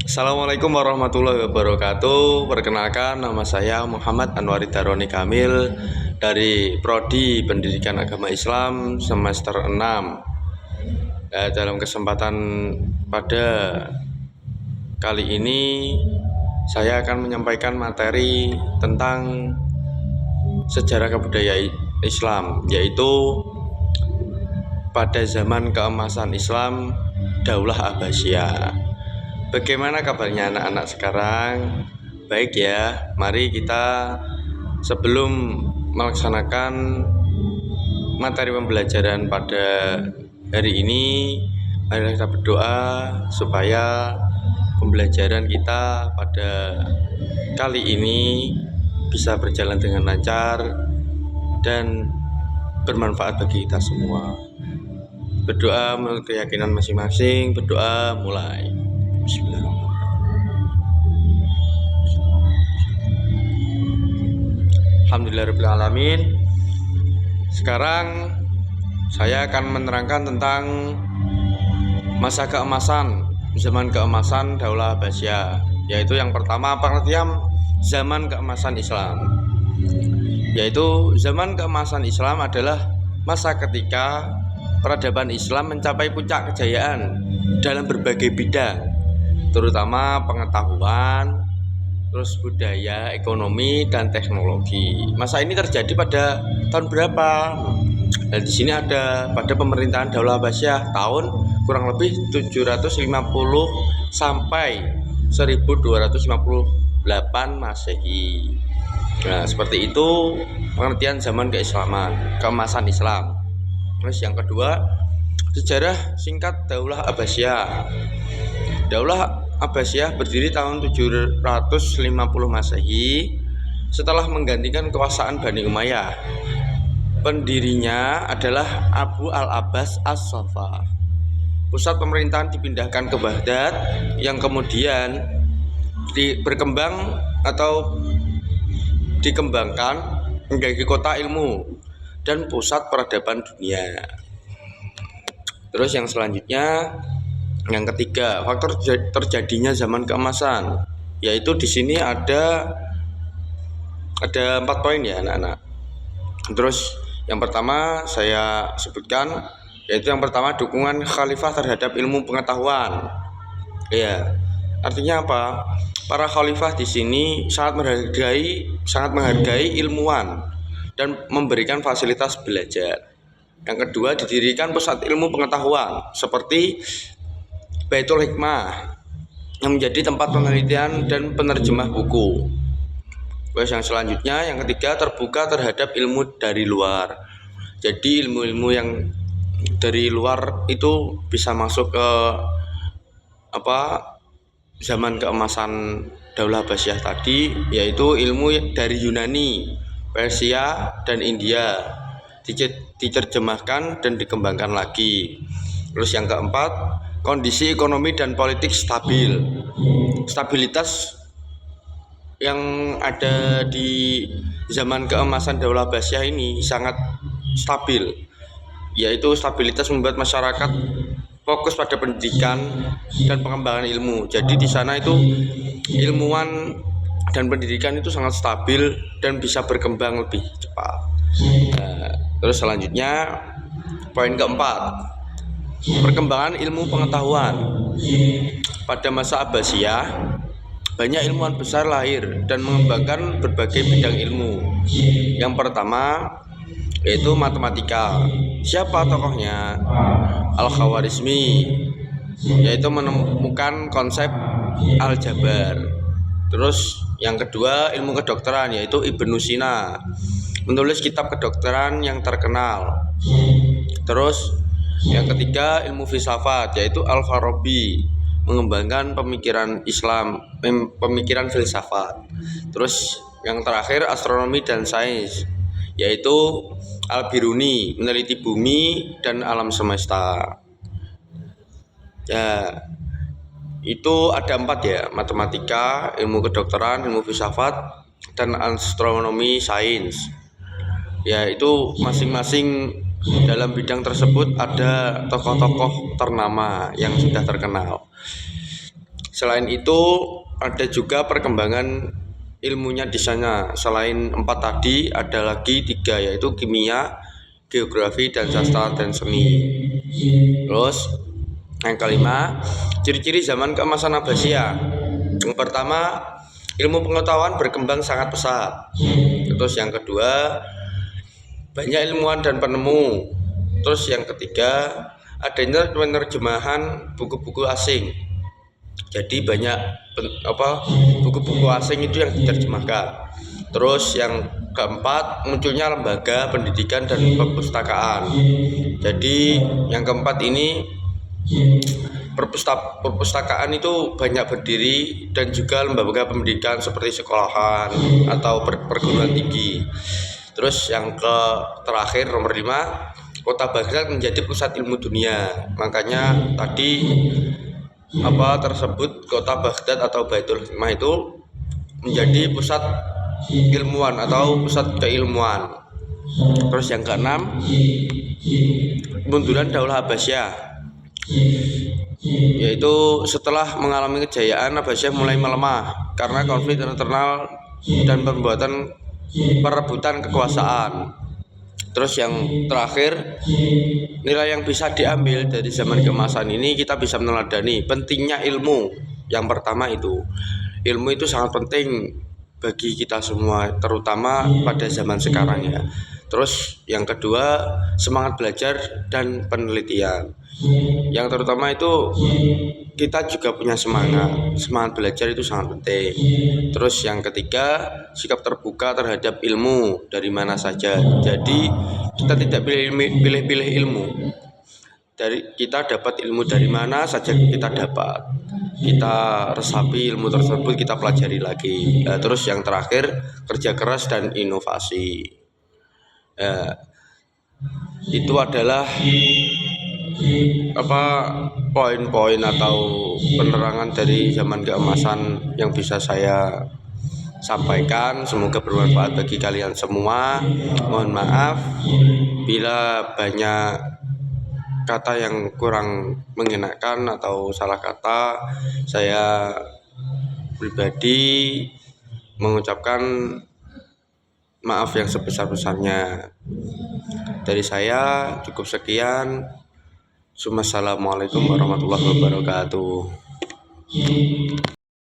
Assalamualaikum warahmatullahi wabarakatuh. Perkenalkan, nama saya Muhammad Anwari Daroni Kamil dari Prodi Pendidikan Agama Islam semester 6. Dalam kesempatan pada kali ini saya akan menyampaikan materi tentang sejarah kebudayaan Islam, yaitu pada zaman keemasan Islam Daulah Abbasiyah. Bagaimana kabarnya anak-anak sekarang? Baik ya, mari kita sebelum melaksanakan materi pembelajaran pada hari ini, mari kita berdoa supaya pembelajaran kita pada kali ini bisa berjalan dengan lancar dan bermanfaat bagi kita semua. Berdoa menurut keyakinan masing-masing. Berdoa mulai. Alhamdulillahirrahmanirrahim. Sekarang saya akan menerangkan tentang masa keemasan, zaman keemasan Daulah Abbasiyah, yaitu yang pertama pengertian zaman keemasan Islam. Yaitu zaman keemasan Islam adalah masa ketika peradaban Islam mencapai puncak kejayaan dalam berbagai bidang, terutama pengetahuan, terus budaya, ekonomi, dan teknologi. Masa ini terjadi pada tahun berapa? Nah, di sini ada pada pemerintahan Daulah Abbasiyah tahun kurang lebih 750 sampai 1258 Masehi. Nah, seperti itu pengertian zaman keislaman, keemasan Islam. Terus yang kedua, sejarah singkat Daulah Abbasiyah. Daulah Abbasiyah berdiri tahun 750 Masehi setelah menggantikan kekuasaan Bani Umayyah. Pendirinya adalah Abu al-Abbas as-Saffah. Pusat pemerintahan dipindahkan ke Baghdad yang kemudian dikembangkan menjadi kota ilmu dan pusat peradaban dunia. Terus yang selanjutnya, yang ketiga, faktor terjadinya zaman keemasan, yaitu di sini ada 4 poin ya anak-anak. Terus yang pertama saya sebutkan, yaitu yang pertama dukungan khalifah terhadap ilmu pengetahuan. Ya, artinya apa? Para khalifah di sini sangat menghargai ilmuwan dan memberikan fasilitas belajar. Yang kedua, didirikan pusat ilmu pengetahuan seperti Baitul Hikmah yang menjadi tempat penelitian dan penerjemah buku. Terus yang selanjutnya, yang ketiga, terbuka terhadap ilmu dari luar. Jadi ilmu-ilmu yang dari luar itu bisa masuk ke zaman keemasan Daulah Abbasiyah tadi, yaitu ilmu dari Yunani, Persia, dan India diterjemahkan dan dikembangkan lagi. Terus yang keempat, kondisi ekonomi dan politik stabil. Stabilitas yang ada di zaman keemasan Daulah Abbasiyah ini sangat stabil, yaitu stabilitas membuat masyarakat fokus pada pendidikan dan pengembangan ilmu. Jadi di sana itu ilmuwan dan pendidikan itu sangat stabil dan bisa berkembang lebih cepat. Nah, terus selanjutnya poin keempat, perkembangan ilmu pengetahuan. Pada masa Abbasiyah, banyak ilmuwan besar lahir dan mengembangkan berbagai bidang ilmu. Yang pertama yaitu matematika. Siapa tokohnya? Al-Khawarizmi, yaitu menemukan konsep aljabar. Terus yang kedua, ilmu kedokteran, yaitu Ibnu Sina, menulis kitab kedokteran yang terkenal. Terus yang ketiga, ilmu filsafat, yaitu Al-Farabi, mengembangkan pemikiran Islam, pemikiran filsafat. Terus yang terakhir, astronomi dan sains, yaitu Al-Biruni, meneliti bumi dan alam semesta. Ya, itu ada 4 ya, matematika, ilmu kedokteran, ilmu filsafat, dan astronomi sains. Ya, itu masing-masing dalam bidang tersebut ada tokoh-tokoh ternama yang sudah terkenal. Selain itu ada juga perkembangan ilmunya di sana. Selain 4 tadi ada lagi 3, yaitu kimia, geografi, dan sastra dan seni. Terus yang kelima, ciri-ciri zaman keemasan Abbasiyah. Yang pertama, ilmu pengetahuan berkembang sangat pesat. Terus yang kedua, banyak ilmuwan dan penemu. Terus yang ketiga, adanya penerjemahan buku-buku asing. Jadi banyak buku-buku asing itu yang diterjemahkan. Terus yang keempat, munculnya lembaga pendidikan dan perpustakaan. Jadi yang keempat ini, perpustakaan itu banyak berdiri, dan juga lembaga pendidikan seperti sekolahan atau perguruan tinggi. Terus yang terakhir nomor 5, kota Baghdad menjadi pusat ilmu dunia. Makanya tadi tersebut kota Baghdad atau Baitul Hikmah itu menjadi pusat ilmuwan atau pusat keilmuan. Terus yang keenam, kemunduran Daulah Abbasiyah, yaitu setelah mengalami kejayaan, Abbasiyah mulai melemah karena konflik internal dan perebutan kekuasaan. Terus yang terakhir, nilai yang bisa diambil dari zaman keemasan ini, kita bisa meneladani pentingnya ilmu. Yang pertama itu, ilmu itu sangat penting bagi kita semua, terutama pada zaman sekarang ya. Terus yang kedua, semangat belajar dan penelitian. Yang terutama itu kita juga punya semangat belajar itu sangat penting. Terus yang ketiga, sikap terbuka terhadap ilmu dari mana saja. Jadi kita tidak pilih-pilih ilmu. Kita dapat ilmu dari mana saja kita dapat. Kita resapi ilmu tersebut, kita pelajari lagi. Terus yang terakhir, kerja keras dan inovasi. Itu adalah poin-poin atau penerangan dari zaman keemasan yang bisa saya sampaikan. Semoga bermanfaat bagi kalian semua. Mohon maaf bila banyak kata yang kurang mengenakan atau salah kata. Saya pribadi mengucapkan maaf yang sebesar-besarnya. Dari saya cukup sekian. Assalamualaikum warahmatullahi wabarakatuh.